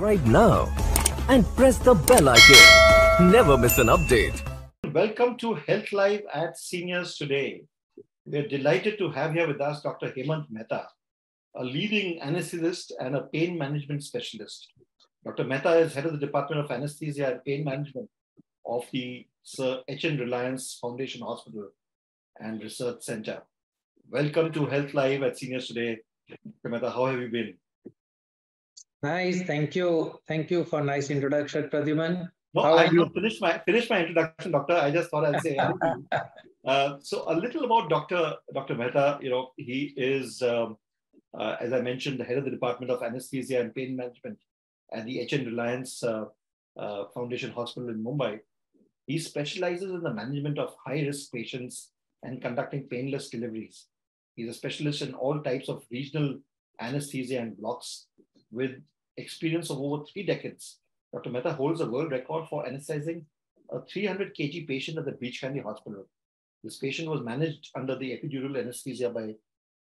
subscribe now and press the bell icon. Never miss an update. Welcome to Health Live at Seniors Today. We're delighted to have here with us Dr. Hemant Mehta, a leading anaesthetist and a pain management specialist. Dr. Mehta is head of the Department of Anaesthesia and Pain Management of the Sir H.N. Reliance Foundation Hospital and Research Center. Welcome to Health Live at Seniors Today. Dr. Mehta, how have you been? Nice, thank you. Thank you for nice introduction, Pradyuman. No, I have finished my introduction, Doctor. I just thought I'd say anything. So a little about Dr. Mehta. You know, he is, as I mentioned, the head of the Department of Anaesthesia and Pain Management at the H.N. Reliance Foundation Hospital in Mumbai. He specializes in the management of high-risk patients and conducting painless deliveries. He's a specialist in all types of regional anesthesia and blocks with experience of over 3 decades. Dr. Mehta holds a world record for anaesthetizing a 300 kg patient at the Beach Candy Hospital. This patient was managed under the epidural anesthesia by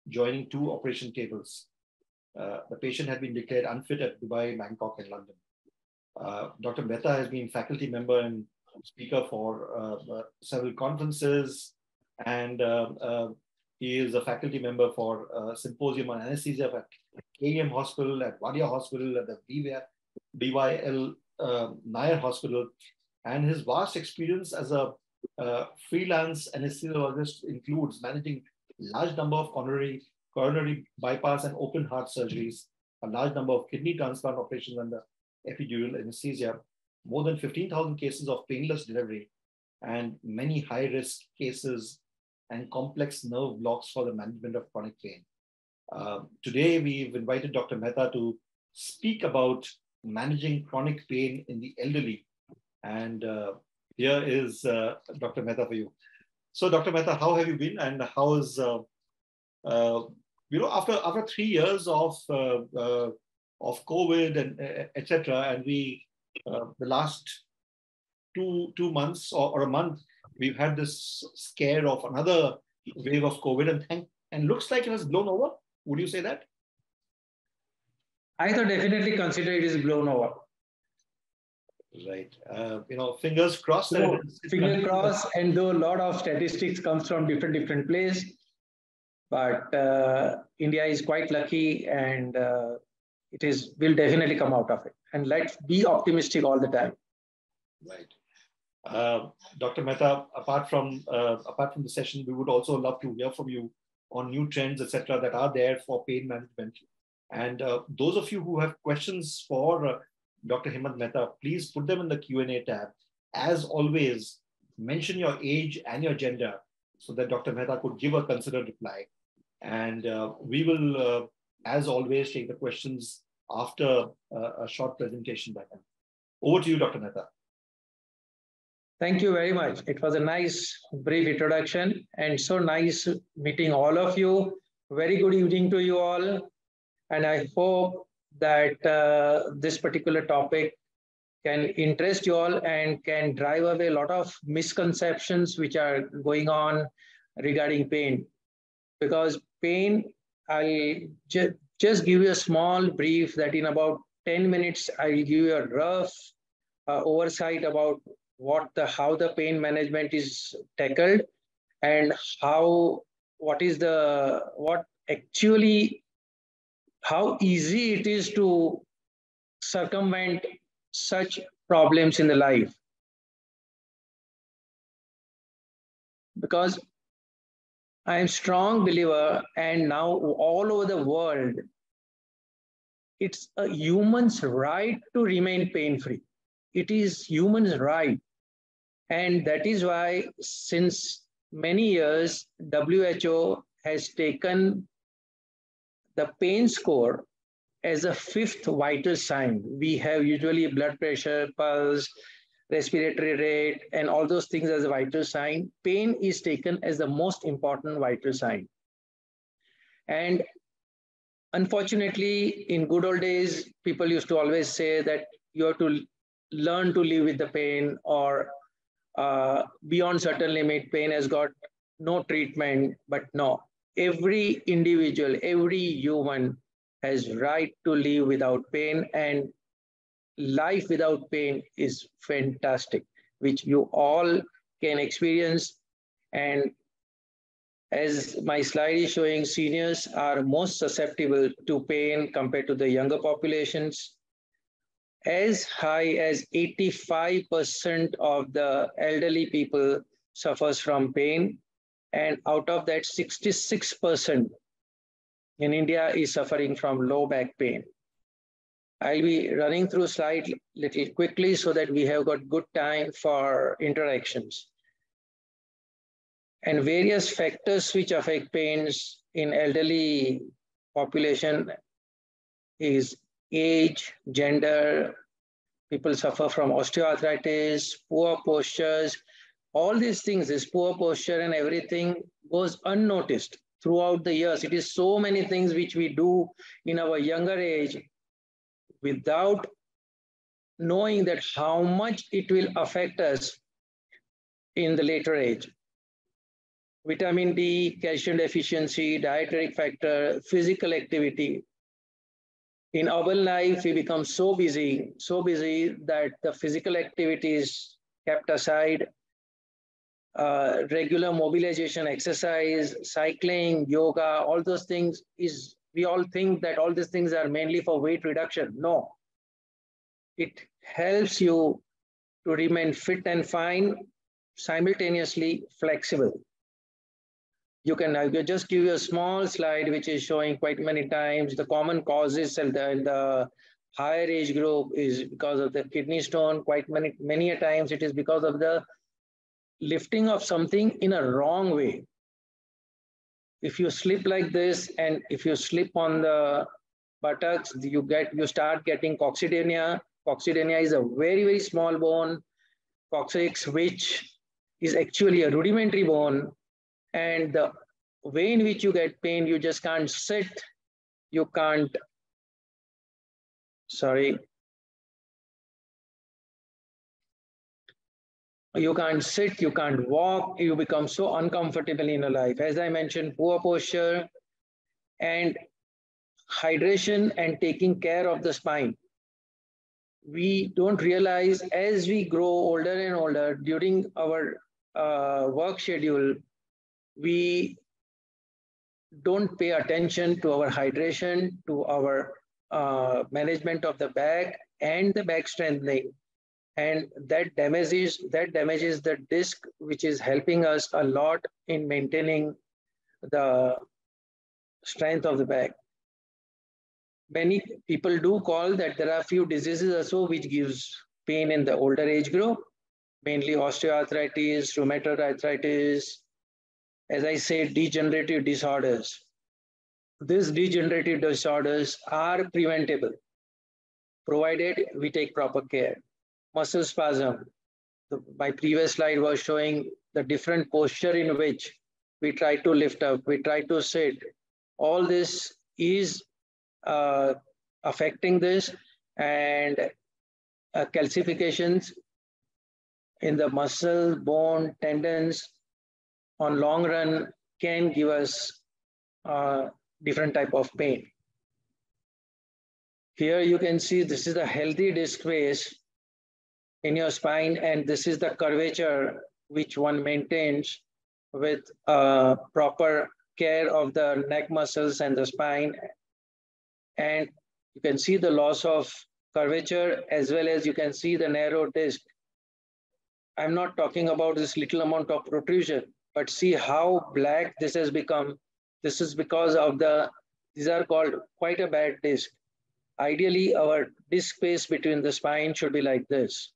joining 2 operation tables. The patient had been declared unfit at Dubai, Bangkok, and London. Dr. Mehta has been faculty member and speaker for several conferences, and he is a faculty member for Symposium on Anesthesia at KEM Hospital, at Wadia Hospital, at the BYL Nair Hospital. And his vast experience as a freelance anesthesiologist includes managing large number of coronary bypass and open heart surgeries, a large number of kidney transplant operations under epidural anesthesia, more than 15,000 cases of painless delivery, and many high-risk cases and complex nerve blocks for the management of chronic pain. Today, we've invited Dr. Mehta to speak about managing chronic pain in the elderly. And here is Dr. Mehta for you. So, Dr. Mehta, how have you been? And how is, after 3 years of COVID and etc., and we the last two months or a month, we've had this scare of another wave of COVID, and looks like it has blown over. Would you say that? I thought definitely consider it is blown over. Right. Fingers crossed. So, fingers crossed, and though a lot of statistics comes from different places, but India is quite lucky, and will definitely come out of it. And let's be optimistic all the time. Right. Dr. Mehta, apart from the session, we would also love to hear from you on new trends, etc., that are there for pain management. And those of you who have questions for Dr. Hemant Mehta, please put them in the Q&A tab. As always, mention your age and your gender so that Dr. Mehta could give a considered reply. And we will, as always, take the questions after a short presentation by him. Over to you, Dr. Mehta. Thank you very much. It was a nice, brief introduction, and so nice meeting all of you. Very good evening to you all. And I hope that this particular topic can interest you all and can drive away a lot of misconceptions which are going on regarding pain. Because pain, I'll just give you a small brief that in about 10 minutes, I will give you a rough oversight about how the pain management is tackled, and how easy it is to circumvent such problems in the life. Because I am a strong believer, and now all over the world, it's a human's right to remain pain-free. It is human's right. And that is why since many years, WHO has taken the pain score as a 5th vital sign. We have usually blood pressure, pulse, respiratory rate, and all those things as a vital sign. Pain is taken as the most important vital sign. And unfortunately, in good old days, people used to always say that you have to learn to live with the pain, or beyond certain limit, pain has got no treatment. But no, every individual, every human has right to live without pain, and life without pain is fantastic, which you all can experience. And as my slide is showing, seniors are most susceptible to pain compared to the younger populations. As high as 85% of the elderly people suffers from pain, and out of that 66% in India is suffering from low back pain. I'll be running through slide little quickly so that we have got good time for interactions. And various factors which affect pains in elderly population is age, gender, people suffer from osteoarthritis, poor postures. All these things, this poor posture and everything goes unnoticed throughout the years. It is so many things which we do in our younger age without knowing that how much it will affect us in the later age. Vitamin D, calcium deficiency, dietary factor, physical activity. In urban life, we become so busy that the physical activity is kept aside. Regular mobilization, exercise, cycling, yoga, all those things we all think that all these things are mainly for weight reduction. No, it helps you to remain fit and fine, simultaneously flexible. I'll just give you a small slide which is showing quite many times the common causes in the higher age group is because of the kidney stone. Quite many a times it is because of the lifting of something in a wrong way. If you slip like this and if you slip on the buttocks, you start getting coccydynia. Coccydynia is a very, very small bone, coccyx, which is actually a rudimentary bone. And the way in which you get pain, you just can't sit, you can't, you can't sit, you can't walk, you become so uncomfortable in your life. As I mentioned, poor posture and hydration and taking care of the spine. We don't realize as we grow older and older during our work schedule, we don't pay attention to our hydration, to our management of the back and the back strengthening. And that damages the disc, which is helping us a lot in maintaining the strength of the back. Many people do call that there are a few diseases also which gives pain in the older age group, mainly osteoarthritis, rheumatoid arthritis, as I said, degenerative disorders. These degenerative disorders are preventable, provided we take proper care. Muscle spasm. My previous slide was showing the different posture in which we try to lift up, we try to sit. All this is affecting this, and calcifications in the muscle, bone, tendons on long run can give us different type of pain. Here you can see this is the healthy disc space in your spine, and this is the curvature which one maintains with proper care of the neck muscles and the spine. And you can see the loss of curvature as well as you can see the narrow disc. I'm not talking about this little amount of protrusion, but see how black this has become. This is because of these are called quite a bad disc. Ideally, our disc space between the spine should be like this.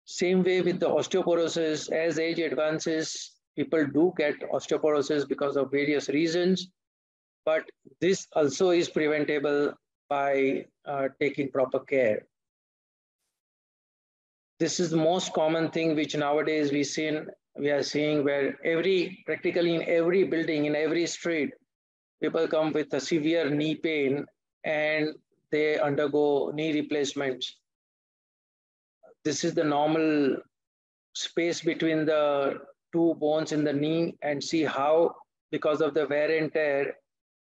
Same way with the osteoporosis. As age advances, people do get osteoporosis because of various reasons, but this also is preventable by taking proper care. This is the most common thing which nowadays we are seeing where practically in every building, in every street, people come with a severe knee pain and they undergo knee replacements. This is the normal space between the two bones in the knee, and see how because of the wear and tear,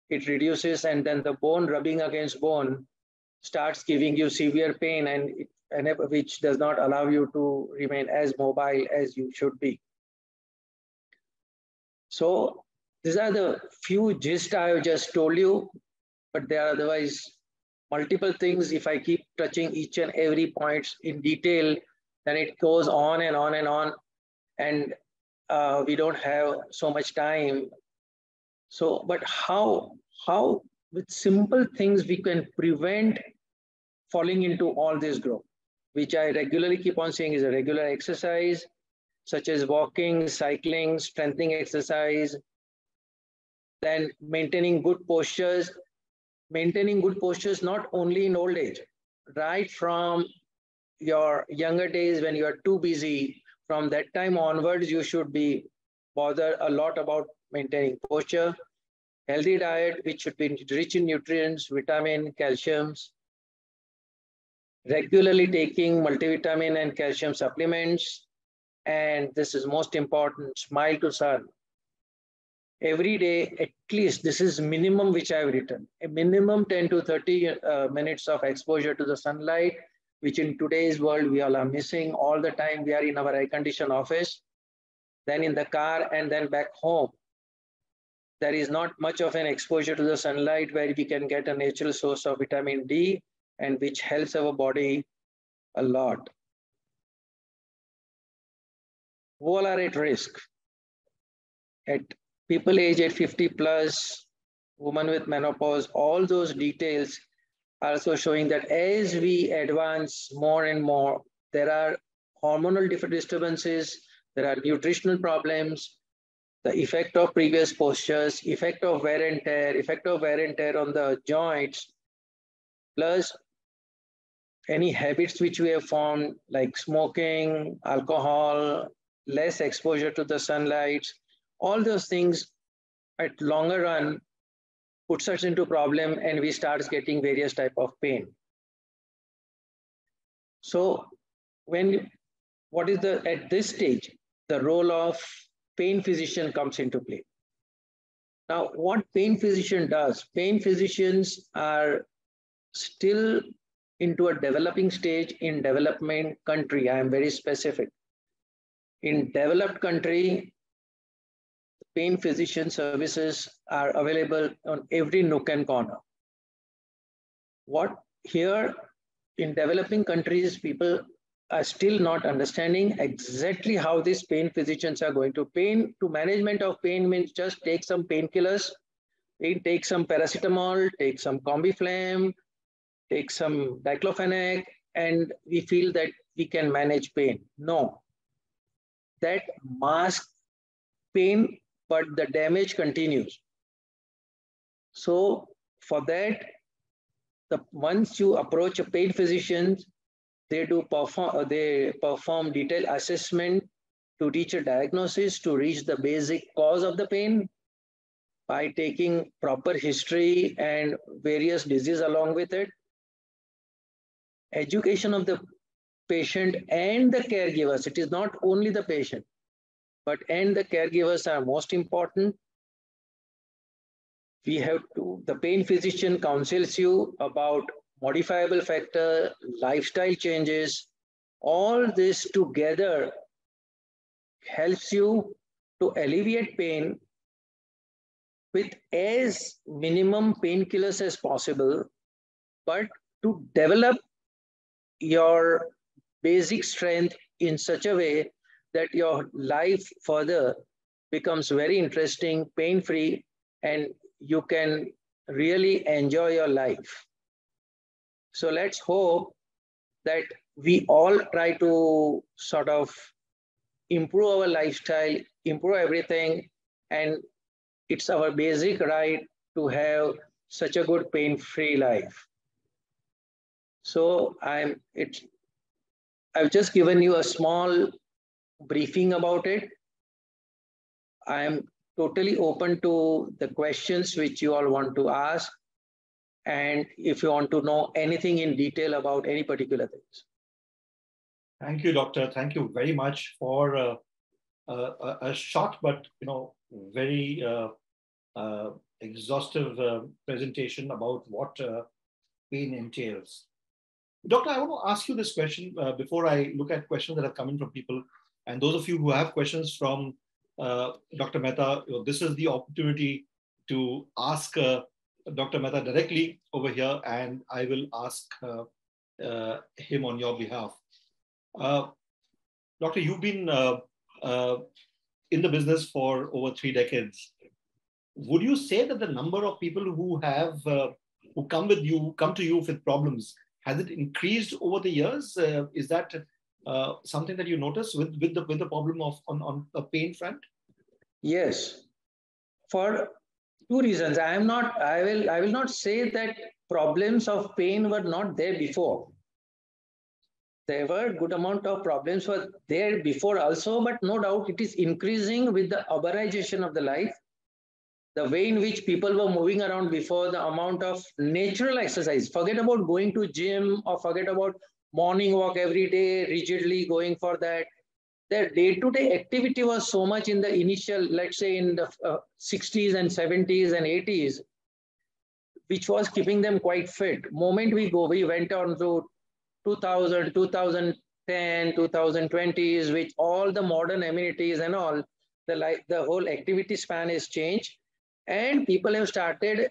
it reduces, and then the bone rubbing against bone starts giving you severe pain and which does not allow you to remain as mobile as you should be. So these are the few gist I have just told you, but there are otherwise multiple things. If I keep touching each and every point in detail, then it goes on and on and on, and we don't have so much time. So, but how with simple things we can prevent falling into all this group, which I regularly keep on saying is a regular exercise, such as walking, cycling, strengthening exercise, then maintaining good postures not only in old age, right from your younger days when you are too busy. From that time onwards, you should be bothered a lot about maintaining posture, healthy diet, which should be rich in nutrients, vitamin, calciums, regularly taking multivitamin and calcium supplements, and this is most important, smile to sun. Every day, at least, this is minimum which I've written, a minimum 10 to 30 minutes of exposure to the sunlight, which in today's world, we all are missing all the time. We are in our air-conditioned office, then in the car, and then back home. There is not much of an exposure to the sunlight where we can get a natural source of vitamin D, and which helps our body a lot. Who all are at risk? At people age at 50 plus, women with menopause, all those details are also showing that as we advance more and more, there are hormonal disturbances, there are nutritional problems, the effect of previous postures, effect of wear and tear on the joints, plus any habits which we have formed like smoking, alcohol, less exposure to the sunlight, all those things at longer run puts us into problem and we start getting various type of pain. So at this stage, the role of pain physician comes into play. Now, what pain physician does, pain physicians are still into a developing stage in development country. I am very specific. In developed country, pain physician services are available on every nook and corner. What here in developing countries, people are still not understanding exactly how these pain physicians are going to management of pain means just take some painkillers, take some paracetamol, take some combiflam, take some diclofenac, and we feel that we can manage pain. No, that masks pain, but the damage continues. So for that, once you approach a pain physician, they perform detailed assessment to reach a diagnosis, to reach the basic cause of the pain by taking proper history and various diseases along with it. Education of the patient and the caregivers. It is not only the patient, and the caregivers are most important. The pain physician counsels you about modifiable factor, lifestyle changes. All this together helps you to alleviate pain with as minimum painkillers as possible, but to develop your basic strength in such a way that your life further becomes very interesting, pain-free, and you can really enjoy your life. So let's hope that we all try to sort of improve our lifestyle, improve everything, and it's our basic right to have such a good pain-free life. So I've just given you a small briefing about it. I am totally open to the questions which you all want to ask, and if you want to know anything in detail about any particular things. Thank you, Doctor. Thank you very much for a short but very exhaustive presentation about what pain entails. Doctor, I want to ask you this question before I look at questions that have come in from people. And those of you who have questions from Dr. Mehta, this is the opportunity to ask Dr. Mehta directly over here, and I will ask him on your behalf. Doctor, you've been in the business for over 3 decades. Would you say that the number of people who have who come to you with problems, has it increased over the years? Is that something that you notice with the problem of on the pain front? Yes, for 2 reasons. I will not say that problems of pain were not there before. There were good amount of problems were there before also, but no doubt it is increasing with the urbanization of the life. The way in which people were moving around before, the amount of natural exercise, forget about going to gym or forget about morning walk every day, rigidly going for that. Their day-to-day activity was so much in the initial, let's say in the 60s and 70s and 80s, which was keeping them quite fit. Moment we went on to 2000, 2010, 2020s, with all the modern amenities and all, the whole activity span has changed. And people have started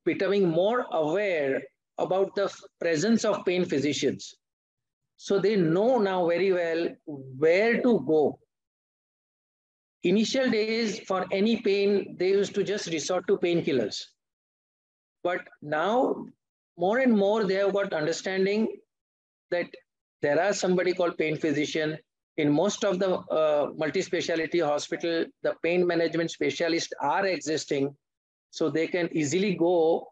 becoming more aware about the presence of pain physicians. So they know now very well where to go. Initial days for any pain, they used to just resort to painkillers. But now more and more they have got understanding that there are somebody called pain physician. In most of the multi-speciality hospital, the pain management specialists are existing, so they can easily go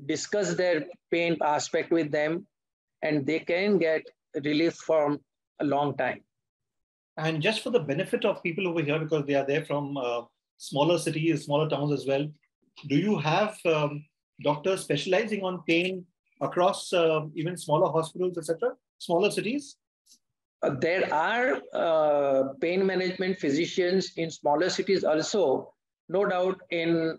discuss their pain aspect with them, and they can get relief from a long time. And just for the benefit of people over here, because they are there from smaller cities, smaller towns as well, do you have doctors specializing on pain across even smaller hospitals, etc., smaller cities? There are pain management physicians in smaller cities also. No doubt in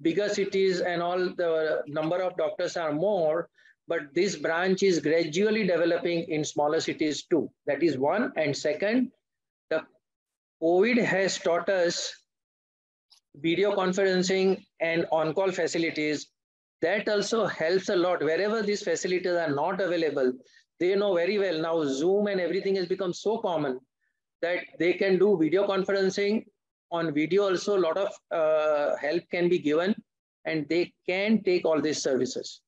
bigger cities and all, the number of doctors are more, but this branch is gradually developing in smaller cities too. That is one. And second, the COVID has taught us video conferencing and on-call facilities. That also helps a lot. Wherever these facilities are not available, they know very well now Zoom and everything has become so common that they can do video conferencing. On video also, a lot of help can be given, and they can take all these services.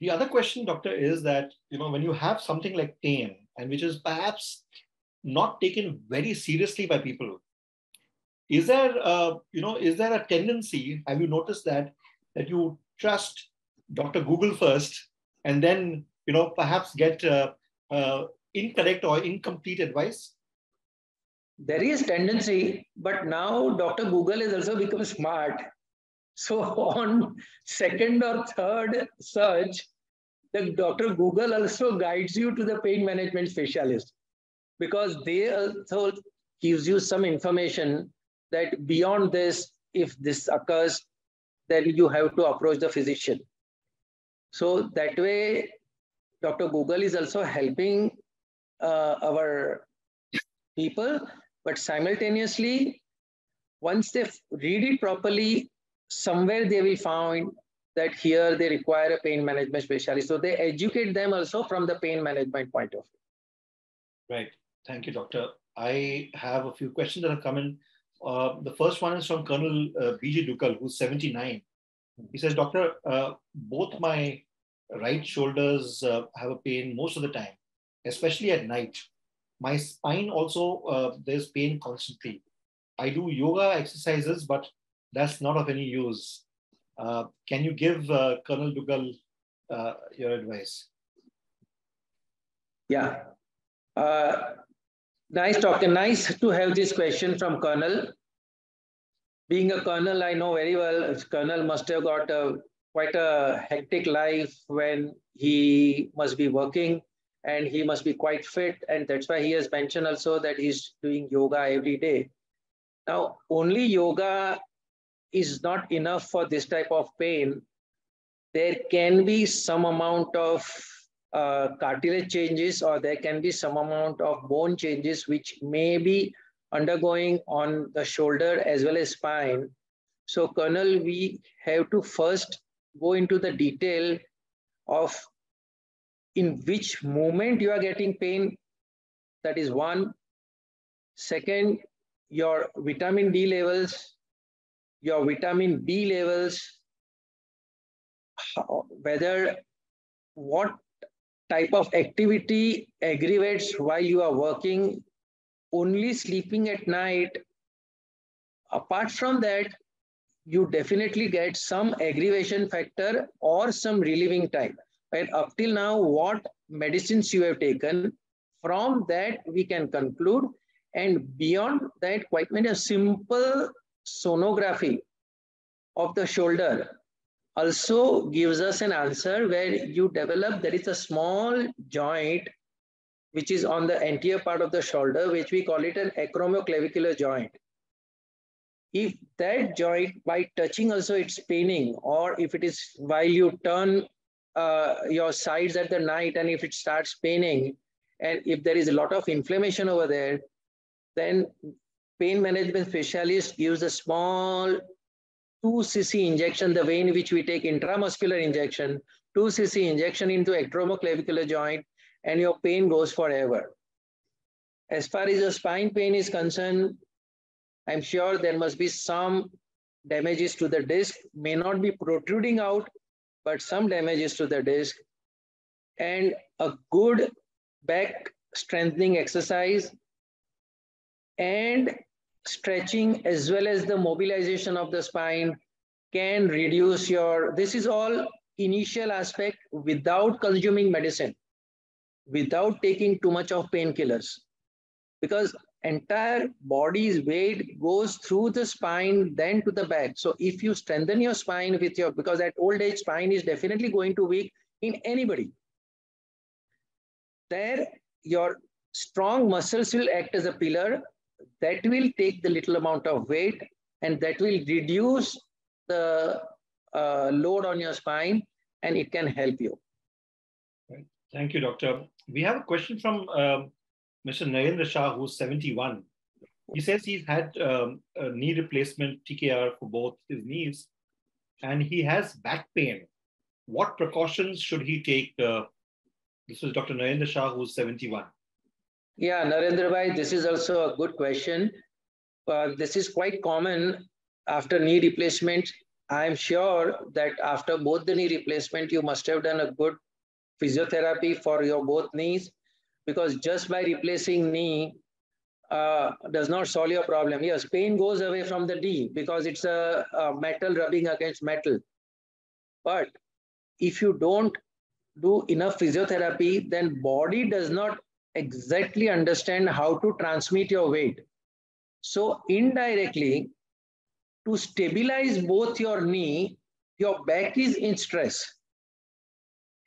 The other question, doctor, is that, when you have something like pain, and which is perhaps not taken very seriously by people, is there a tendency, have you noticed that you trust Dr. Google first and then perhaps get incorrect or incomplete advice? There is tendency, but now Dr. Google has also become smart. So on second or third search, the Dr. Google also guides you to the pain management specialist, because they also gives you some information that beyond this, if this occurs, then you have to approach the physician. So that way, Dr. Google is also helping our people, but simultaneously, once they read it properly, somewhere they will find that here they require a pain management specialist. So they educate them also from the pain management point of view. Right. Thank you, doctor. I have a few questions that have come in. The first one is from Colonel B.G. Dukal, who's 79. He says, doctor, both my right shoulders have a pain most of the time, especially at night. My spine also, there's pain constantly. I do yoga exercises, but that's not of any use. Can you give Colonel Dukal your advice? Yeah. Nice talking. Nice to have this question from Colonel. Being a colonel, I know very well, Colonel must have got quite a hectic life when he must be working, and he must be quite fit. And that's why he has mentioned also that he's doing yoga every day. Now, only yoga is not enough for this type of pain. there can be some amount of cartilage changes, or there can be some amount of bone changes which may be undergoing on the shoulder as well as spine. So, Colonel, we have to first go into the detail of in which moment you are getting pain. That is one. Second, your vitamin D levels, your vitamin B levels, whether what type of activity aggravates while you are working, only sleeping at night. Apart from that, you definitely get some aggravation factor or some relieving time. Right? Up till now, what medicines you have taken, from that we can conclude. And beyond that, quite many simple sonography of the shoulder also gives us an answer where you develop, there is a small joint which is on the anterior part of the shoulder, which we call it an acromioclavicular joint. If that joint, by touching also it's paining, or if it is while you turn your sides at the night and if it starts paining, and if there is a lot of inflammation over there, then pain management specialist gives a small 2 cc injection, the way in which we take intramuscular injection, 2 cc injection into acromioclavicular joint, and your pain goes forever. As far as the spine pain is concerned, I'm sure there must be some damages to the disc, may not be protruding out, but some damages to the disc. And a good back strengthening exercise and stretching as well as the mobilization of the spine can reduce your, this is all initial aspect without consuming medicine, without taking too much of painkillers, because entire body's weight goes through the spine then to the back. So if you strengthen your spine with your, because at old age spine is definitely going to weak in anybody, there your strong muscles will act as a pillar that will take the little amount of weight and that will reduce the load on your spine, and it can help you. Right. Thank you, doctor. We have a question from Mr. Narendra Shah, who's 71. He says he's had a knee replacement, TKR, for both his knees, and he has back pain. What precautions should he take? This is Dr. Narendra Shah, who's 71. Yeah, Narendra Bhai, this is also a good question. This is quite common after knee replacement. I'm sure that after both the knee replacement, you must have done a good physiotherapy for your both knees, because just by replacing knee does not solve your problem. Yes, pain goes away from the knee because it's a metal rubbing against metal. But if you don't do enough physiotherapy, then body does not exactly understand how to transmit your weight. So indirectly, to stabilize both your knee, your back is in stress.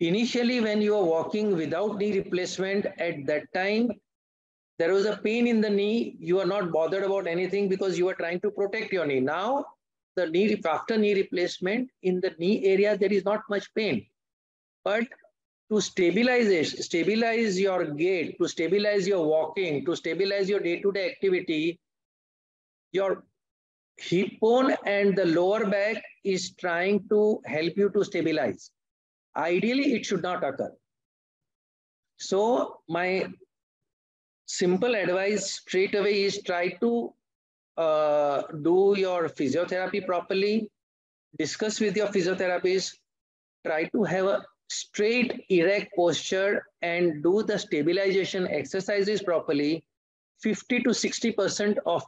Initially, when you are walking without knee replacement, at that time, there was a pain in the knee. You are not bothered about anything because you are trying to protect your knee. Now, the knee, after knee replacement, in the knee area, there is not much pain. But to stabilize it, stabilize your gait, to stabilize your walking, to stabilize your day-to-day activity, your hip bone and the lower back is trying to help you to stabilize. Ideally, it should not occur. So my simple advice straight away is try to do your physiotherapy properly, discuss with your physiotherapist, try to have a straight erect posture and do the stabilization exercises properly. 50 to 60% of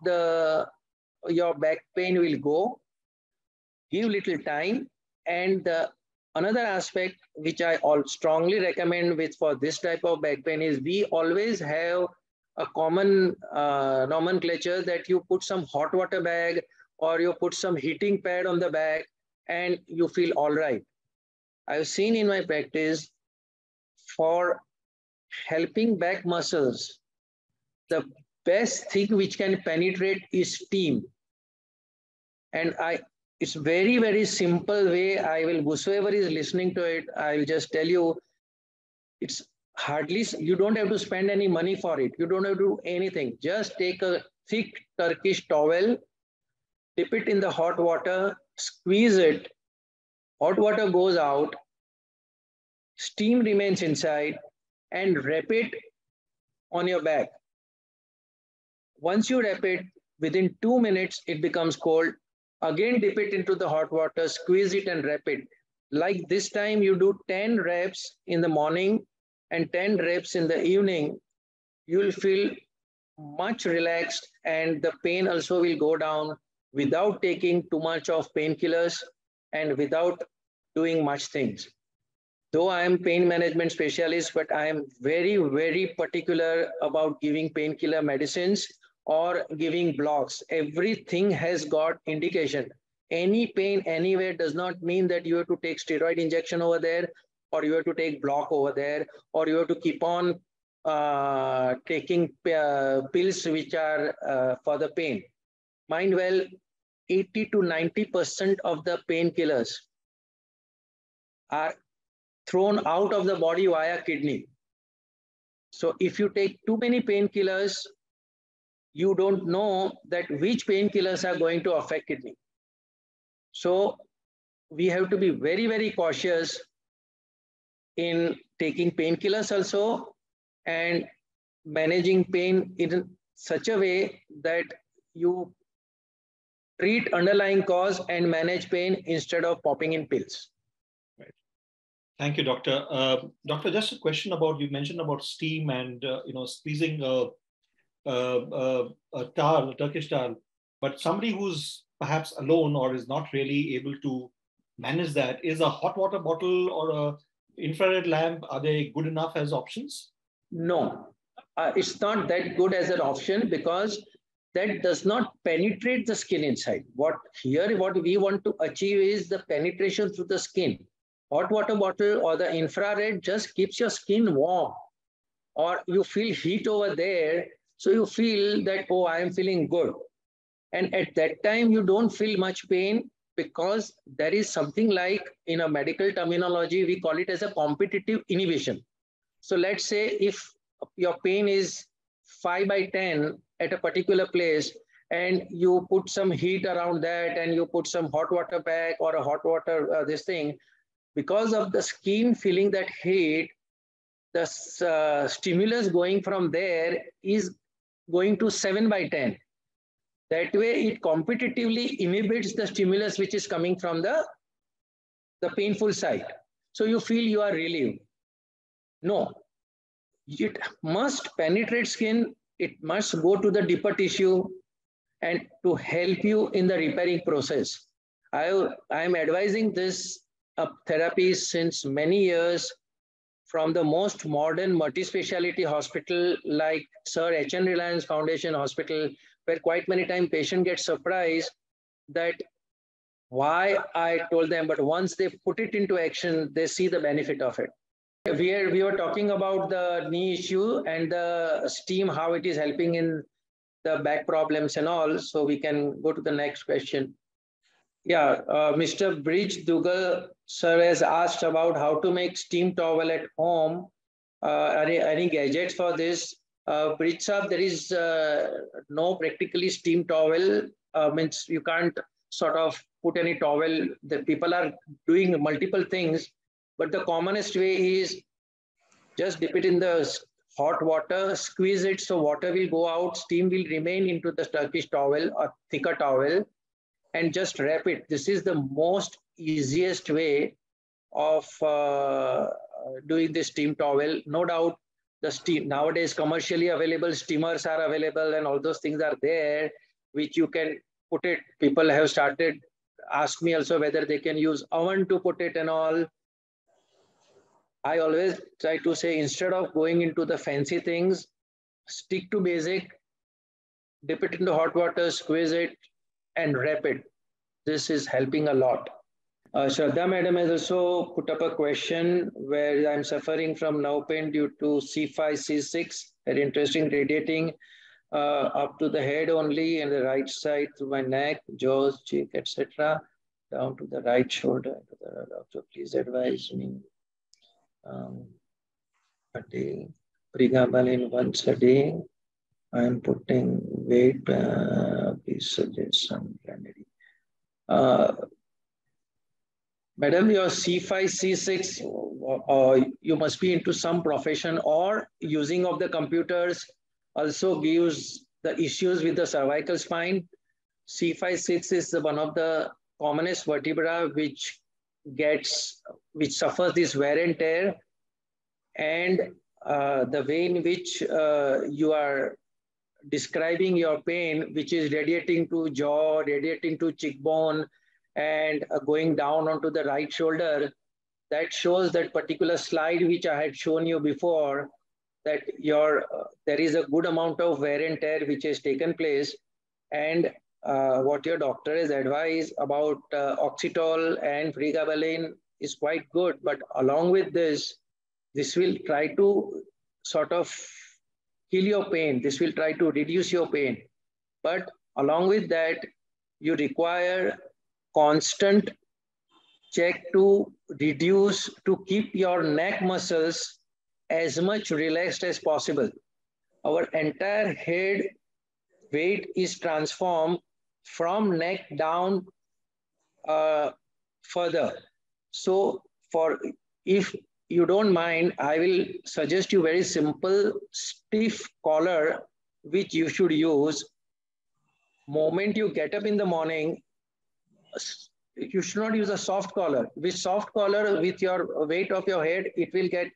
your back pain will go. Give little time. And another aspect which I strongly recommend for this type of back pain is we always have a common nomenclature that you put some hot water bag or you put some heating pad on the back and you feel all right. I've seen in my practice, for helping back muscles, the best thing which can penetrate is steam. And It's very, very simple way. Whosoever is listening to it, I will just tell you, it's hardly, you don't have to spend any money for it. You don't have to do anything. Just take a thick Turkish towel, dip it in the hot water, squeeze it, hot water goes out, steam remains inside, and wrap it on your back. Once you wrap it, within 2 minutes, it becomes cold. Again, dip it into the hot water, squeeze it and wrap it. Like this time, you do 10 reps in the morning and 10 reps in the evening. You will feel much relaxed and the pain also will go down without taking too much of painkillers and without doing much things. Though I am pain management specialist, but I am very, very particular about giving painkiller medicines or giving blocks. Everything has got indication. Any pain anywhere does not mean that you have to take steroid injection over there, or you have to take block over there, or you have to keep on taking pills which are for the pain. Mind well, 80 to 90% of the painkillers are thrown out of the body via kidney. So if you take too many painkillers, you don't know that which painkillers are going to affect kidney. So we have to be very, very cautious in taking painkillers also and managing pain in such a way that you treat underlying cause and manage pain instead of popping in pills. Right. Thank you, Doctor. Doctor, just a question about, you mentioned about steam and squeezing a towel, a Turkish towel, but somebody who's perhaps alone or is not really able to manage that, is a hot water bottle or a infrared lamp, are they good enough as options? No, it's not that good as an option because that does not penetrate the skin inside. What we want to achieve is the penetration through the skin. Hot water bottle or the infrared just keeps your skin warm, or you feel heat over there. So you feel that, oh, I am feeling good. And at that time, you don't feel much pain because there is something like, in a medical terminology, we call it as a competitive inhibition. So let's say if your pain is 5/10 at a particular place and you put some heat around that and you put some hot water pack or a hot water, this thing, because of the skin feeling that heat, the stimulus going from there is going to 7/10. That way it competitively inhibits the stimulus which is coming from the painful side. So you feel you are relieved. No, it must penetrate skin. It must go to the deeper tissue and to help you in the repairing process. I am advising this therapy since many years from the most modern multi-speciality hospital like Sir H.N. Reliance Foundation Hospital, where quite many times patient gets surprised that why I told them, but once they put it into action, they see the benefit of it. We were talking about the knee issue and the steam, how it is helping in the back problems and all. So we can go to the next question. Yeah, Mr. Bridge Dugal sir has asked about how to make steam towel at home. Any gadgets for this? Bridge sir, there is no practically steam towel. Means you can't sort of put any towel. The people are doing multiple things, but the commonest way is just dip it in the hot water, squeeze it so water will go out, steam will remain into the Turkish towel or thicker towel, and just wrap it. This is the most easiest way of doing this steam towel. No doubt, the steam nowadays commercially available steamers are available, and all those things are there, which you can put it. People have started ask me also whether they can use oven to put it and all. I always try to say, instead of going into the fancy things, stick to basic, dip it into hot water, squeeze it, and wrap it. This is helping a lot. Shraddha madam has also put up a question where I'm suffering from nerve pain due to C5, C6, very interesting, radiating up to the head only and the right side to my neck, jaws, cheek, etc. down to the right shoulder. Doctor, please advise me. A day, pregabalin once a day. I am putting weight. Please suggest some remedy. Madam, your C5, C6, you must be into some profession or using of the computers also gives the issues with the cervical spine. C5, 6 is one of the commonest vertebra which suffers this wear and tear, and the way in which you are describing your pain, which is radiating to jaw, radiating to cheekbone, and going down onto the right shoulder, that shows that particular slide which I had shown you before, that there is a good amount of wear and tear which has taken place, and what your doctor has advised about oxetol and pregabalin is quite good, but along with this will try to sort of kill your pain. This will try to reduce your pain. But along with that, you require constant check to reduce, to keep your neck muscles as much relaxed as possible. Our entire head weight is transformed from neck down further. So if you don't mind, I will suggest you very simple stiff collar which you should use. Moment you get up in the morning, you should not use a soft collar. With soft collar, with your weight of your head, it will get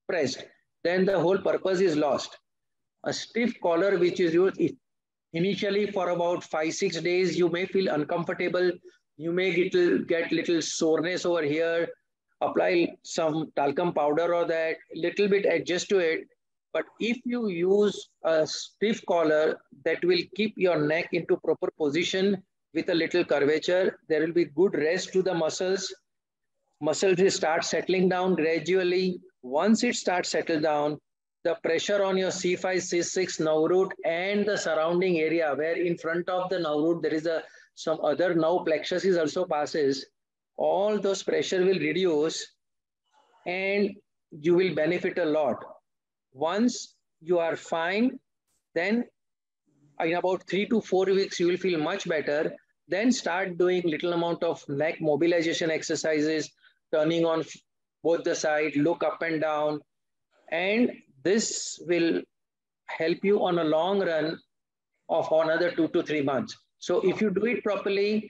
pressed. Then the whole purpose is lost. A stiff collar which is used initially for about 5-6 days, you may feel uncomfortable. You may get little soreness over here. Apply some talcum powder or that, little bit adjust to it. But if you use a stiff collar, that will keep your neck into proper position with a little curvature. There will be good rest to the muscles. Muscles will start settling down gradually. Once it starts settle down, the pressure on your C5, C6 nerve root and the surrounding area, where in front of the nerve root there is some other nerve plexus is also passes. All those pressure will reduce and you will benefit a lot. Once you are fine, then in about 3 to 4 weeks, you will feel much better. Then start doing little amount of neck mobilization exercises, turning on both the side, look up and down. And this will help you on a long run of another 2 to 3 months. So if you do it properly,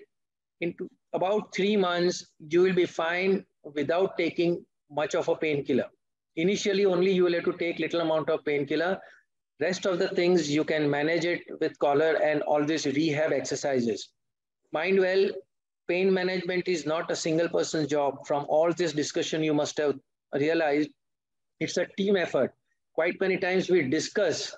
into about 3 months, you will be fine without taking much of a painkiller. Initially, only you will have to take little amount of painkiller. Rest of the things you can manage it with collar and all these rehab exercises. Mind well, pain management is not a single person's job. From all this discussion, you must have realized it's a team effort. Quite many times we discuss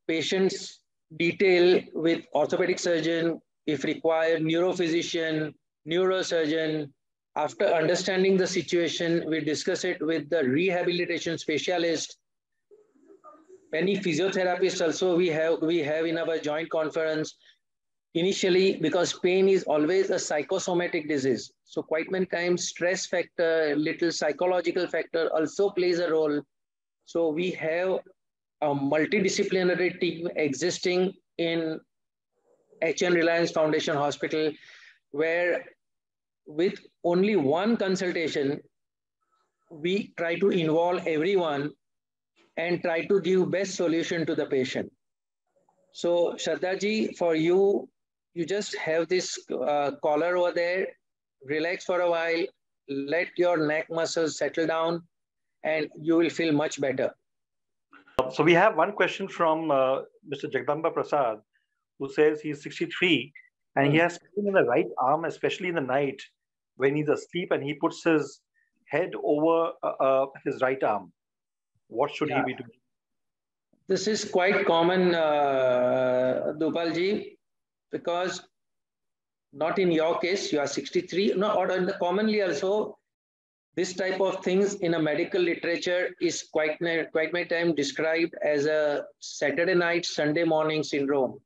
patients' detail with orthopedic surgeon, if required, neurophysician, neurosurgeon. After understanding the situation, we discuss it with the rehabilitation specialist. Many physiotherapists also we have in our joint conference. Initially, because pain is always a psychosomatic disease. So quite many times stress factor, little psychological factor also plays a role. So we have a multidisciplinary team existing in HN Reliance Foundation Hospital, where with only one consultation, we try to involve everyone and try to give best solution to the patient. So Shraddha ji, for you, you just have this collar over there, relax for a while, let your neck muscles settle down, and you will feel much better. So we have one question from Mr. Jagdamba Prasad, who says he's 63 and he has pain in the right arm, especially in the night when he's asleep, and he puts his head over his right arm. What should he be doing? This is quite common, Dupal ji, because not in your case, you are 63, no, or in the commonly also, this type of things in a medical literature is quite many times described as a Saturday night, Sunday morning syndrome,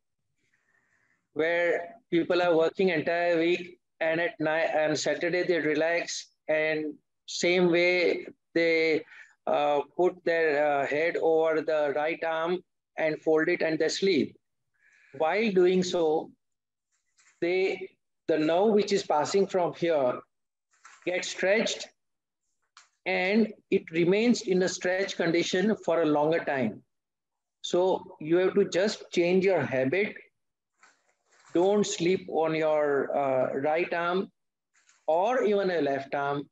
where people are working entire week, and at night and Saturday they relax, and same way they put their head over the right arm and fold it and they sleep. While doing so, the nerve which is passing from here gets stretched and it remains in a stretch condition for a longer time. So you have to just change your habit. Don't sleep on your right arm or even a left arm.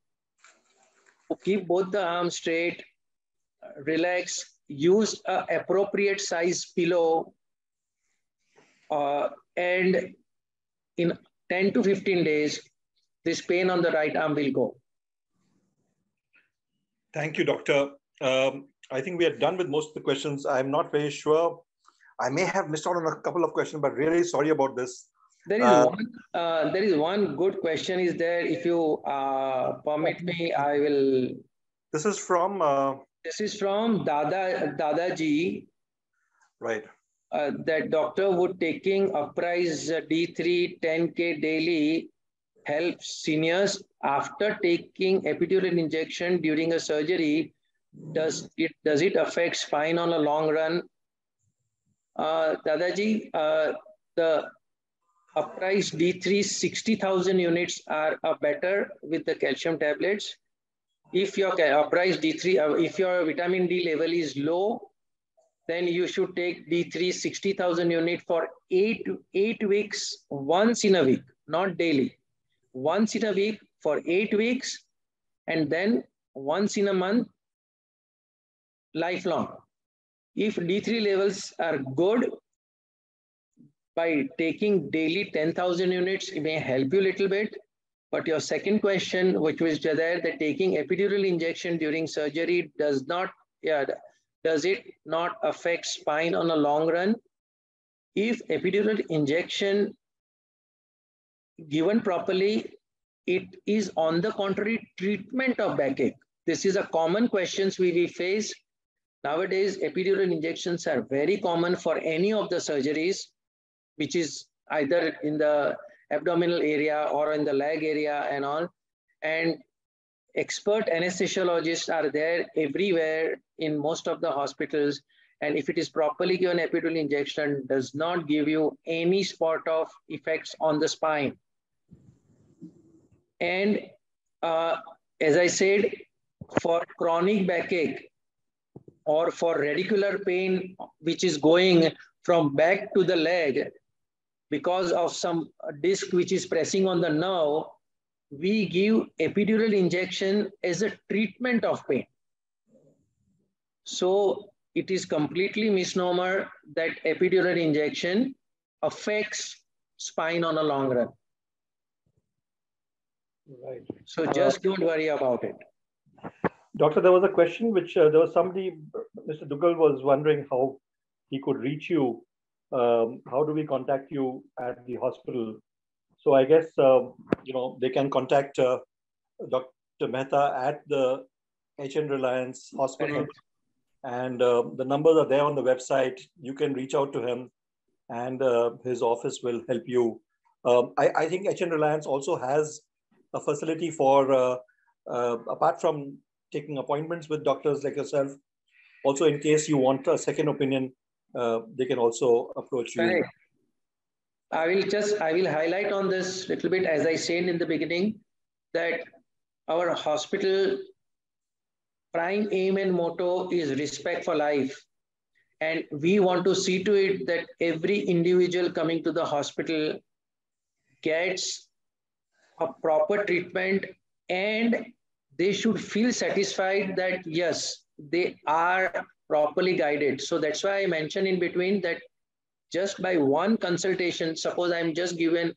Keep both the arms straight, relax, use an appropriate size pillow, and in 10 to 15 days, this pain on the right arm will go. Thank you, doctor. I think we are done with most of the questions. I'm not very sure. I may have missed out on a couple of questions, but really sorry about this. There is one good question is there. If you permit me, I will. This is from? This is from Dadaji. Right. That doctor would taking Uprise D3 10K daily help seniors after taking epidural injection during a surgery. Does it affect spine on a long run? Dadaji, the Uprise D3 60,000 units are better with the calcium tablets. If your Uprise D3, if your vitamin D level is low, then you should take D3 60,000 unit for 8 weeks, once in a week, not daily. Once in a week for 8 weeks, and then once in a month, lifelong. If D3 levels are good, by taking daily 10,000 units, it may help you a little bit. But your second question, which was there, that taking epidural injection during surgery does it not affect spine on a long run? If epidural injection given properly, it is on the contrary treatment of backache. This is a common question we face. Nowadays, epidural injections are very common for any of the surgeries, which is either in the abdominal area or in the leg area and all. And expert anesthesiologists are there everywhere in most of the hospitals. And if it is properly given, epidural injection does not give you any spot of effects on the spine. And as I said, for chronic backache or for radicular pain, which is going from back to the leg because of some disc which is pressing on the nerve, we give epidural injection as a treatment of pain. So it is completely misnomer that epidural injection affects spine on a long run. Right. So just don't worry about it. Doctor, there was a question which there was somebody, Mr. Dugal was wondering how he could reach you. How do we contact you at the hospital? So I guess, they can contact Dr. Mehta at the HN Reliance Hospital. And the numbers are there on the website. You can reach out to him and his office will help you. I think HN Reliance also has a facility for, apart from taking appointments with doctors like yourself, also in case you want a second opinion, they can also approach you. Correct. I will highlight on this little bit, as I said in the beginning, that our hospital prime aim and motto is respect for life. And we want to see to it that every individual coming to the hospital gets a proper treatment and they should feel satisfied that, yes, they are properly guided. So that's why I mentioned in between that just by one consultation, suppose I'm just given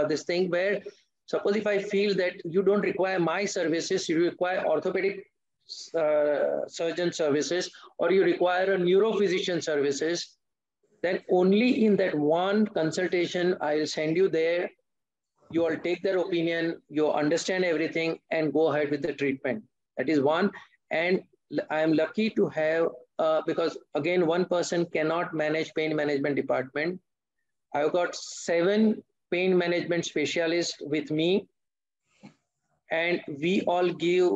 this thing where, suppose if I feel that you don't require my services, you require orthopedic surgeon services, or you require a neurophysician services, then only in that one consultation, I'll send you there. You all take their opinion, you understand everything and go ahead with the treatment. That is one. And I am lucky to have, because again, one person cannot manage pain management department. I've got 7 pain management specialists with me, and we all give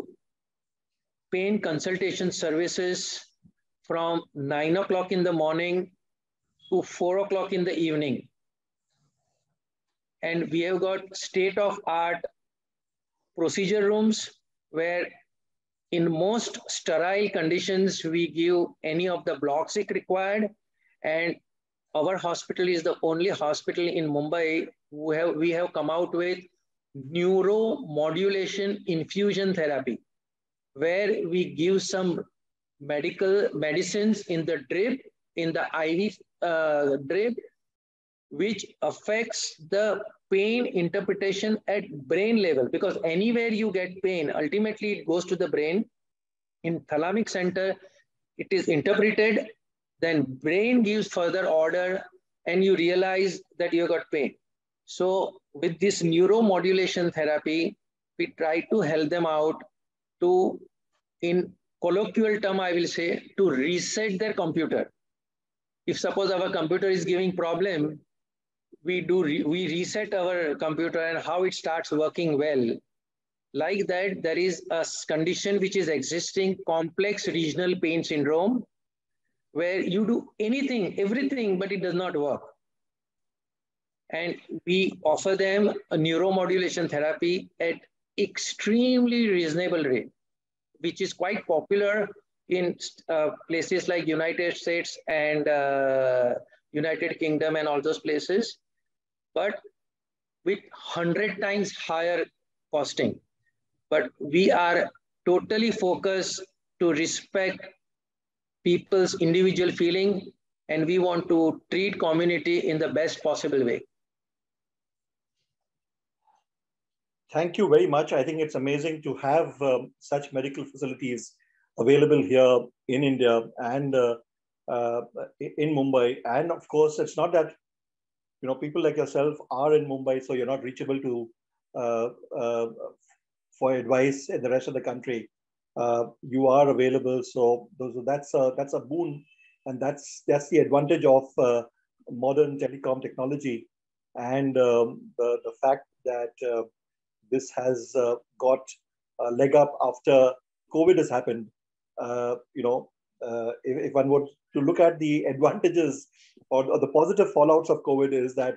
pain consultation services from 9 o'clock in the morning to 4 o'clock in the evening. And we have got state-of-art procedure rooms where in most sterile conditions, we give any of the blocks if required. And our hospital is the only hospital in Mumbai who we have come out with neuromodulation infusion therapy, where we give some medicines in the drip, in the IV drip, which affects the pain interpretation at brain level, because anywhere you get pain, ultimately it goes to the brain. In thalamic center, it is interpreted, then brain gives further order, and you realize that you got pain. So with this neuromodulation therapy, we try to help them out to, in colloquial term, I will say, to reset their computer. If suppose our computer is giving problem, we reset our computer and how it starts working well. Like that, there is a condition which is existing, complex regional pain syndrome, where you do anything, everything, but it does not work. And we offer them a neuromodulation therapy at extremely reasonable rate, which is quite popular in places like United States and United Kingdom and all those places, but with 100 times higher costing. But we are totally focused to respect people's individual feeling, and we want to treat community in the best possible way. Thank you very much. I think it's amazing to have such medical facilities available here in India and in Mumbai. And of course, it's not that, you know, people like yourself are in Mumbai, so you're not reachable to for advice in the rest of the country. You are available, so that's a boon, and that's the advantage of modern telecom technology, and the fact that this has got a leg up after COVID has happened. If one were to look at the advantages or the positive fallouts of COVID, is that,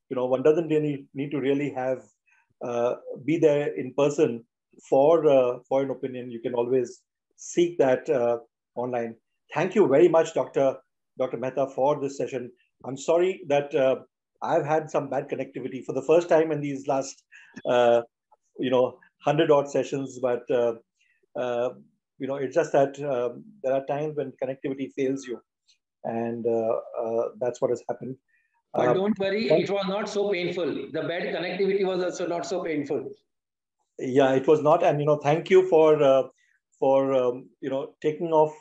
you know, one doesn't really need to really have be there in person for an opinion. You can always seek that online. Thank you very much, Dr. Mehta, for this session. I'm sorry that I've had some bad connectivity for the first time in these last 100 odd sessions, but it's just that there are times when connectivity fails you, and that's what has happened. But don't worry, it was not so painful. The bad connectivity was also not so painful. Yeah, it was not, and thank you for taking off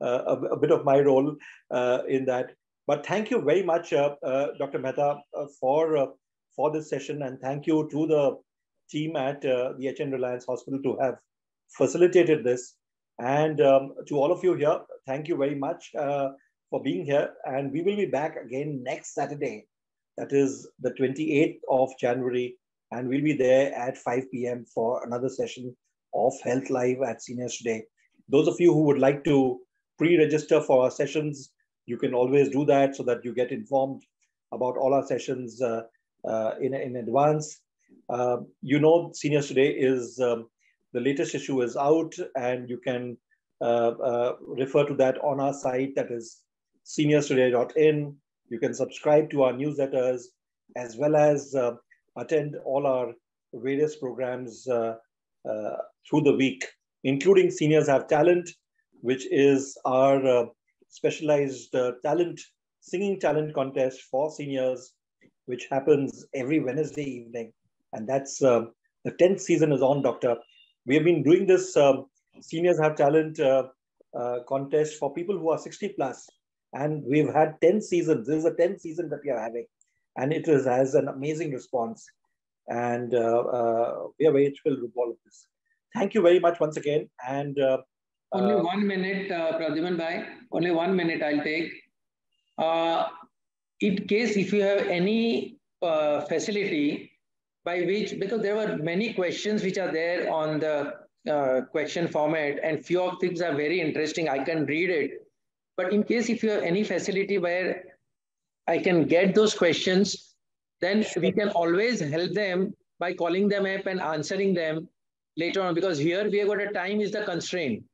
a bit of my role in that. But thank you very much, Dr. Mehta, for this session, and thank you to the team at the HN Reliance Hospital to have facilitated this. And to all of you here, thank you very much for being here. And we will be back again next Saturday, that is the 28th of January. And we'll be there at 5 p.m. for another session of Health Live at Seniors Today. Those of you who would like to pre-register for our sessions, you can always do that so that you get informed about all our sessions in advance. Seniors Today is the latest issue is out, and you can refer to that on our site, that is seniorstoday.in. You can subscribe to our newsletters, as well as attend all our various programs through the week, including Seniors Have Talent, which is our specialized singing talent contest for seniors, which happens every Wednesday evening. And that's the 10th season is on, Doctor. We have been doing this Seniors Have Talent contest for people who are 60 plus. And we've had 10 seasons. This is the 10th season that we are having. And it has an amazing response. And we are very thrilled with all of this. Thank you very much once again. And only 1 minute, Pradhiman Bhai. Only 1 minute I'll take. In case if you have any facility by which, because there were many questions which are there on the question format, and few of things are very interesting. I can read it. But in case if you have any facility where I can get those questions, then we can always help them by calling them up and answering them later on, because here we have got a time is the constraint.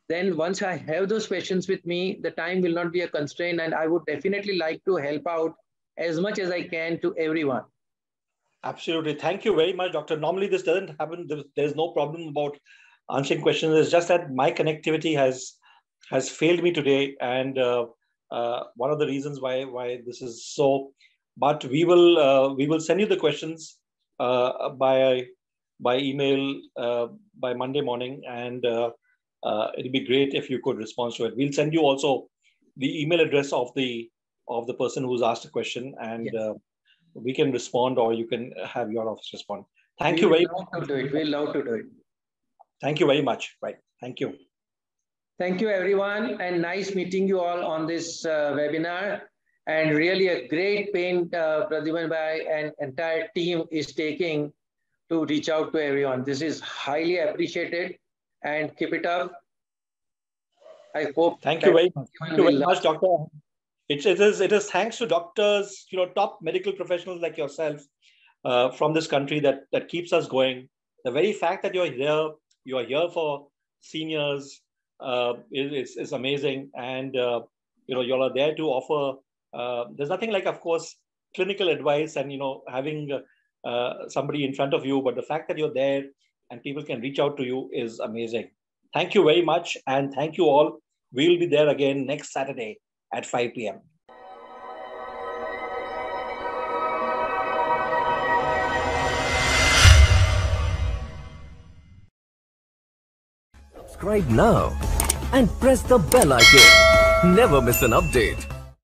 Then once I have those questions with me, the time will not be a constraint, and I would definitely like to help out as much as I can to everyone. Absolutely. Thank you very much, Doctor. Normally this doesn't happen. There's no problem about answering questions. It's just that my connectivity has failed me today, and one of the reasons why this is so. But we will send you the questions by email by Monday morning, and it'll be great if you could respond to it. We'll send you also the email address of the person who's asked a question, and yes, we can respond, or you can have your office respond. Thank you very much. We'll love to do it. Thank you very much. Right. Thank you. Thank you, everyone, and nice meeting you all on this webinar. And really a great pain Pradhuman Bhai and entire team is taking to reach out to everyone. This is highly appreciated, and keep it up. I hope. Thank you very much. Thank you very much, Doctor. It is thanks to doctors, top medical professionals like yourself from this country that keeps us going. The very fact that you are here for seniors is amazing, and you all are there to offer. There's nothing like, of course, clinical advice and having somebody in front of you, but the fact that you're there and people can reach out to you is amazing. Thank you very much, and thank you all. We'll be there again next Saturday at 5 p.m. Subscribe now and press the bell icon. Never miss an update.